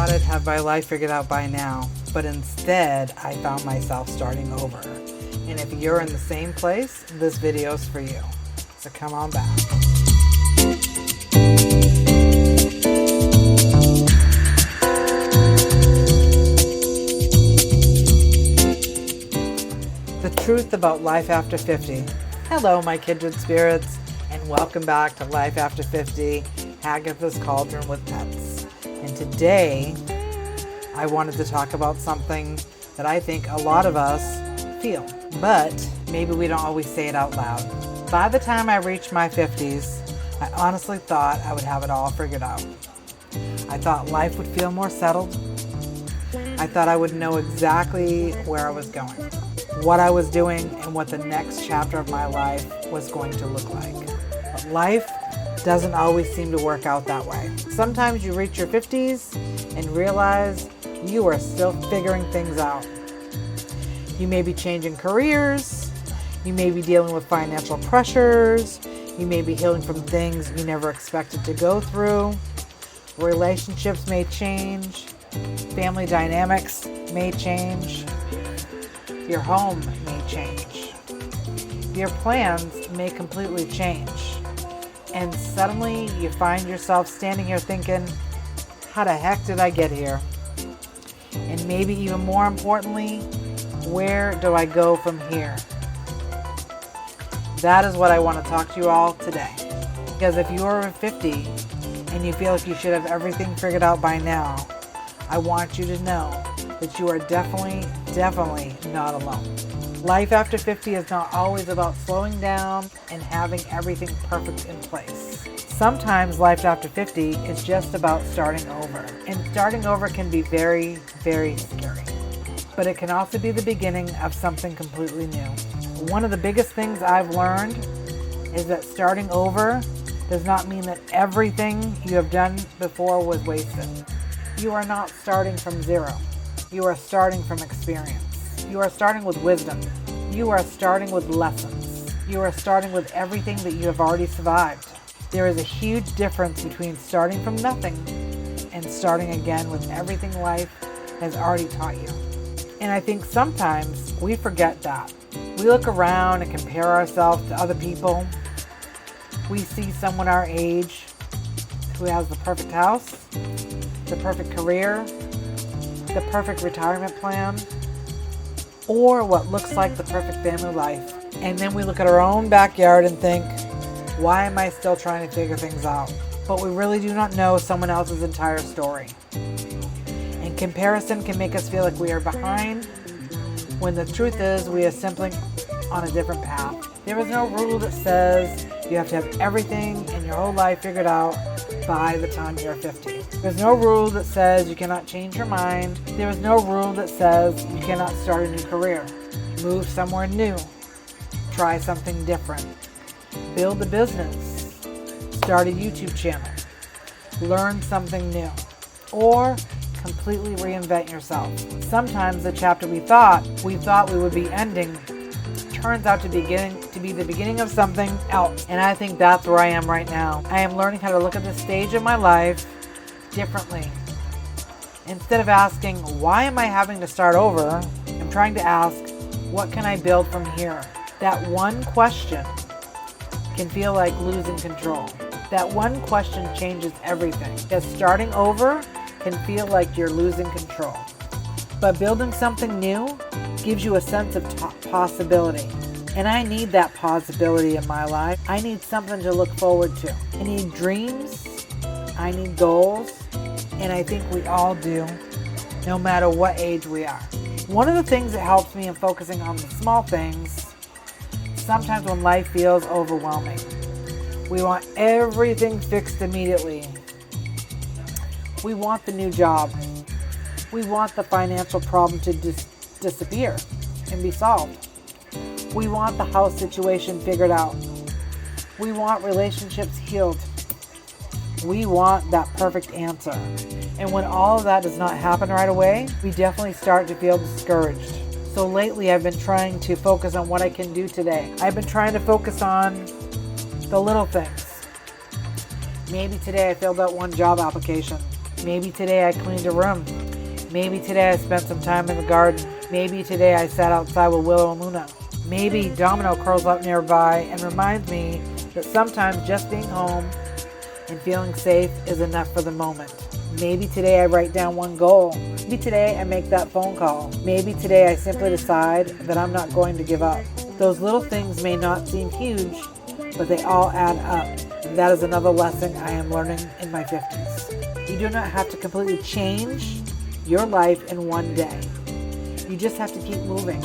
thought I'd have my life figured out by now, but instead I found myself starting over. And if you're in the same place, this video's for you. So come on back. The truth about life after 50. Hello, my kindred spirits, and welcome back to Life After 50, Agatha's Cauldron with Pets. And today, I wanted to talk about something that I think a lot of us feel, but maybe we don't always say it out loud. By the time I reached my 50s, I honestly thought I would have it all figured out. I thought life would feel more settled. I thought I would know exactly where I was going, what I was doing, and what the next chapter of my life was going to look like. But life doesn't always seem to work out that way. Sometimes you reach your 50s and realize you are still figuring things out. You may be changing careers, you may be dealing with financial pressures, you may be healing from things you never expected to go through. Relationships may change, family dynamics may change, your home may change, your plans may completely change. And suddenly you find yourself standing here thinking, how the heck did I get here? And maybe even more importantly, where do I go from here? That is what I want to talk to you all today. Because if you are 50 and you feel like you should have everything figured out by now, I want you to know that you are definitely not alone. Life after 50 is not always about slowing down and having everything perfect in place. Sometimes life after 50 is just about starting over. And starting over can be very, very scary. But it can also be the beginning of something completely new. One of the biggest things I've learned is that starting over does not mean that everything you have done before was wasted. You are not starting from zero. You are starting from experience. You are starting with wisdom. You are starting with lessons. You are starting with everything that you have already survived. There is a huge difference between starting from nothing and starting again with everything life has already taught you. And I think sometimes we forget that. We look around and compare ourselves to other people. We see someone our age who has the perfect house, the perfect career, the perfect retirement plan, or what looks like the perfect family life. And then we look at our own backyard and think, why am I still trying to figure things out? But we really do not know someone else's entire story. And comparison can make us feel like we are behind, when the truth is we are simply on a different path. There is no rule that says you have to have everything in your whole life figured out by the time you're 50. There's no rule that says you cannot change your mind. There is no rule that says you cannot start a new career, move somewhere new, try something different, build a business, start a YouTube channel, learn something new, or completely reinvent yourself. Sometimes the chapter we thought we would be ending turns out to be the beginning of something else. And I think that's where I am right now. I am learning how to look at this stage of my life differently. Instead of asking, why am I having to start over? I'm trying to ask, what can I build from here? That one question can feel like losing control. That one question changes everything. Because starting over can feel like you're losing control. But building something new gives you a sense of possibility. And I need that possibility in my life. I need something to look forward to. I need dreams. I need goals. And I think we all do, no matter what age we are. One of the things that helps me in focusing on the small things, sometimes when life feels overwhelming, we want everything fixed immediately. We want the new job. We want the financial problem to disappear and be solved. We want the house situation figured out. We want relationships healed. We want that perfect answer. And when all of that does not happen right away, we definitely start to feel discouraged. So lately I've been trying to focus on what I can do today. I've been trying to focus on the little things. Maybe today I filled out one job application. Maybe today I cleaned a room. Maybe today I spent some time in the garden. Maybe today I sat outside with Willow and Luna. Maybe Domino curls up nearby and reminds me that sometimes just being home and feeling safe is enough for the moment. Maybe today I write down one goal. Maybe today I make that phone call. Maybe today I simply decide that I'm not going to give up. Those little things may not seem huge, but they all add up. And that is another lesson I am learning in my 50s. You do not have to completely change your life in one day. You just have to keep moving.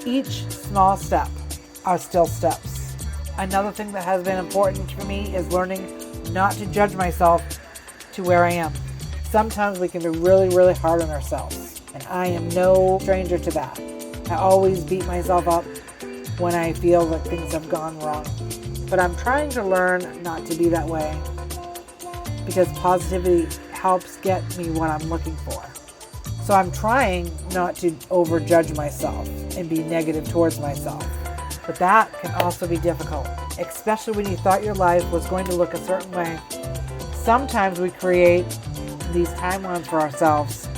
Each small step are still steps. Another thing that has been important for me is learning not to judge myself to where I am. Sometimes we can be really hard on ourselves, and I am no stranger to that. I always beat myself up when I feel that things have gone wrong. But I'm trying to learn not to be that way, because positivity helps get me what I'm looking for. So I'm trying not to overjudge myself and be negative towards myself. But that can also be difficult, especially when you thought your life was going to look a certain way. Sometimes we create these timelines for ourselves.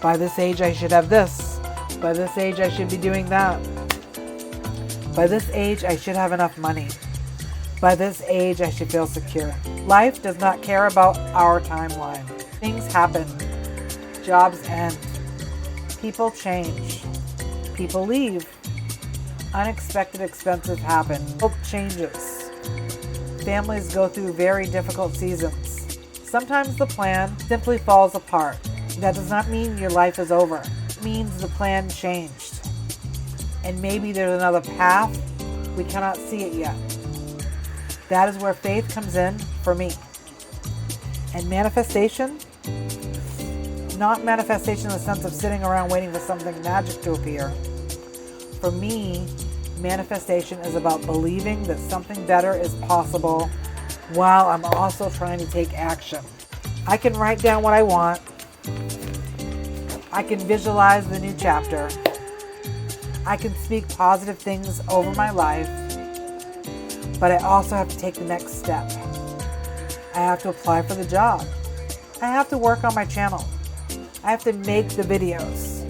By this age, I should have this. By this age, I should be doing that. By this age, I should have enough money. By this age, I should feel secure. Life does not care about our timeline. Things happen. Jobs end. People change. People leave. Unexpected expenses happen. Hope changes. Families go through very difficult seasons. Sometimes the plan simply falls apart. That does not mean your life is over. It means the plan changed. And maybe there's another path. We cannot see it yet. That is where faith comes in for me. And manifestation, not manifestation in the sense of sitting around waiting for something magic to appear. For me, manifestation is about believing that something better is possible while I'm also trying to take action. I can write down what I want. I can visualize the new chapter. I can speak positive things over my life, but I also have to take the next step. I have to apply for the job. I have to work on my channel. I have to make the videos.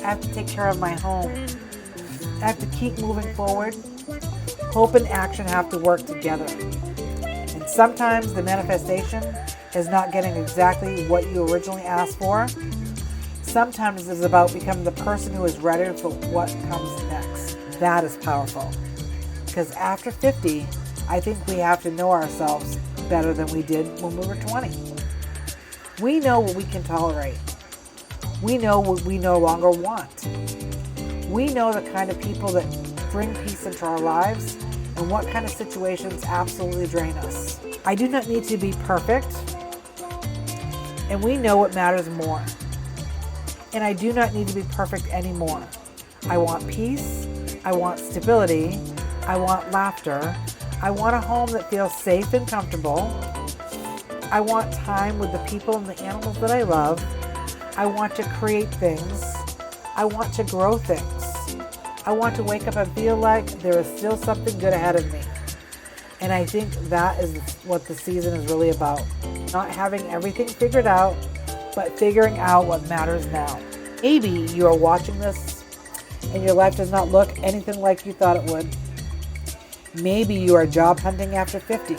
I have to take care of my home. I have to keep moving forward. Hope and action have to work together. And sometimes the manifestation is not getting exactly what you originally asked for. Sometimes it's about becoming the person who is ready for what comes next. That is powerful. Because after 50, I think we have to know ourselves better than we did when we were 20. We know what we can tolerate. We know what we no longer want. We know the kind of people that bring peace into our lives and what kind of situations absolutely drain us. I do not need to be perfect, and we know what matters more. And I do not need to be perfect anymore. I want peace. I want stability. I want laughter. I want a home that feels safe and comfortable. I want time with the people and the animals that I love. I want to create things. I want to grow things. I want to wake up and feel like there is still something good ahead of me. And I think that is what the season is really about. Not having everything figured out, but figuring out what matters now. Maybe you are watching this and your life does not look anything like you thought it would. Maybe you are job hunting after 50.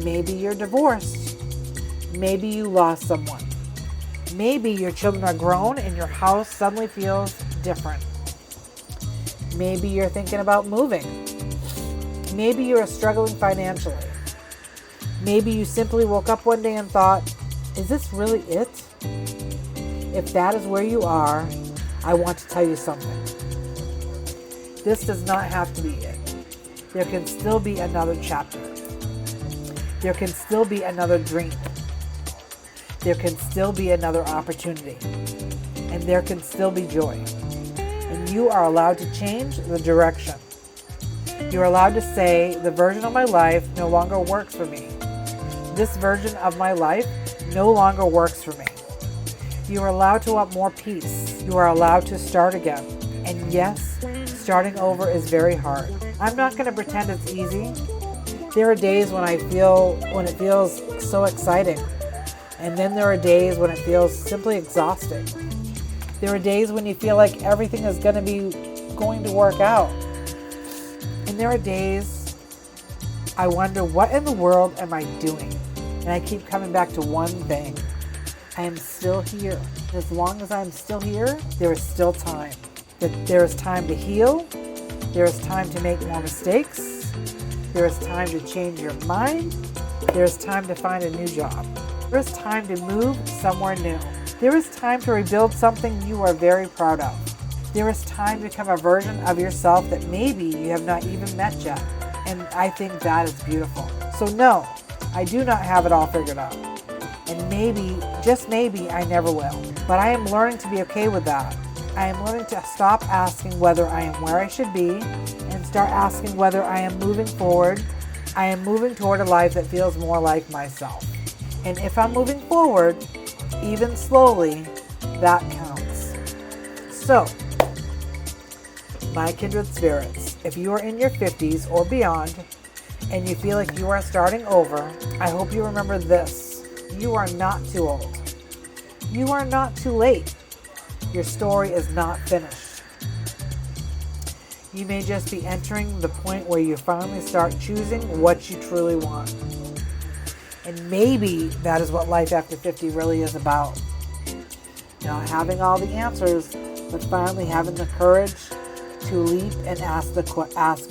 Maybe you're divorced. Maybe you lost someone. Maybe your children are grown and your house suddenly feels different. Maybe you're thinking about moving. Maybe you are struggling financially. Maybe you simply woke up one day and thought, is this really it? If that is where you are, I want to tell you something. This does not have to be it. There can still be another chapter. There can still be another dream. There can still be another opportunity. And there can still be joy. And you are allowed to change the direction. You're allowed to say, the version of my life no longer works for me. This version of my life no longer works for me. You are allowed to want more peace. You are allowed to start again. And yes, starting over is very hard. I'm not going to pretend it's easy. There are days when it feels so exciting. And then there are days when it feels simply exhausting. There are days when you feel like everything is going to work out. And there are days I wonder, what in the world am I doing? And I keep coming back to one thing. I am still here. As long as I'm still here, there is still time. There is time to heal. There is time to make more mistakes. There is time to change your mind. There is time to find a new job. There is time to move somewhere new. There is time to rebuild something you are very proud of. There is time to become a version of yourself that maybe you have not even met yet. And I think that is beautiful. So no, I do not have it all figured out. And maybe, just maybe, I never will. But I am learning to be okay with that. I am learning to stop asking whether I am where I should be and start asking whether I am moving forward. I am moving toward a life that feels more like myself. And if I'm moving forward, even slowly, that counts. So, my kindred spirits, if you are in your 50s or beyond and you feel like you are starting over, I hope you remember this. You are not too old. You are not too late. Your story is not finished. You may just be entering the point where you finally start choosing what you truly want. And maybe that is what life after 50 really is about. Not having all the answers, but finally having the courage to leap and ask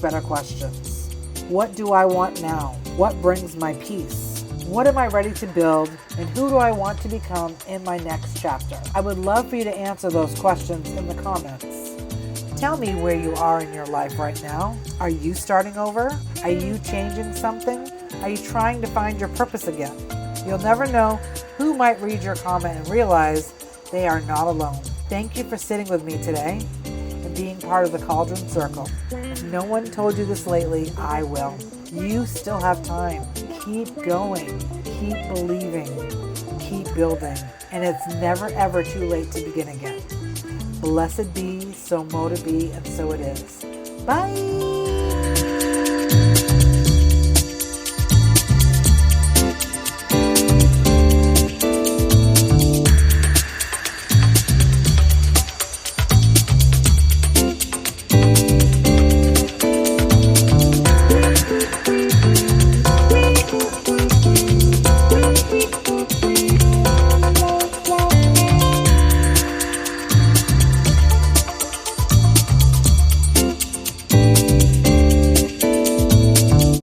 better questions. What do I want now? What brings my peace? What am I ready to build? And who do I want to become in my next chapter? I would love for you to answer those questions in the comments. Tell me where you are in your life right now. Are you starting over? Are you changing something? Are you trying to find your purpose again? You'll never know who might read your comment and realize they are not alone. Thank you for sitting with me today and being part of the Cauldron Circle. If no one told you this lately, I will. You still have time. Keep going. Keep believing. Keep building. And it's never ever too late to begin again. Blessed be, so mote it be, and so it is. Bye!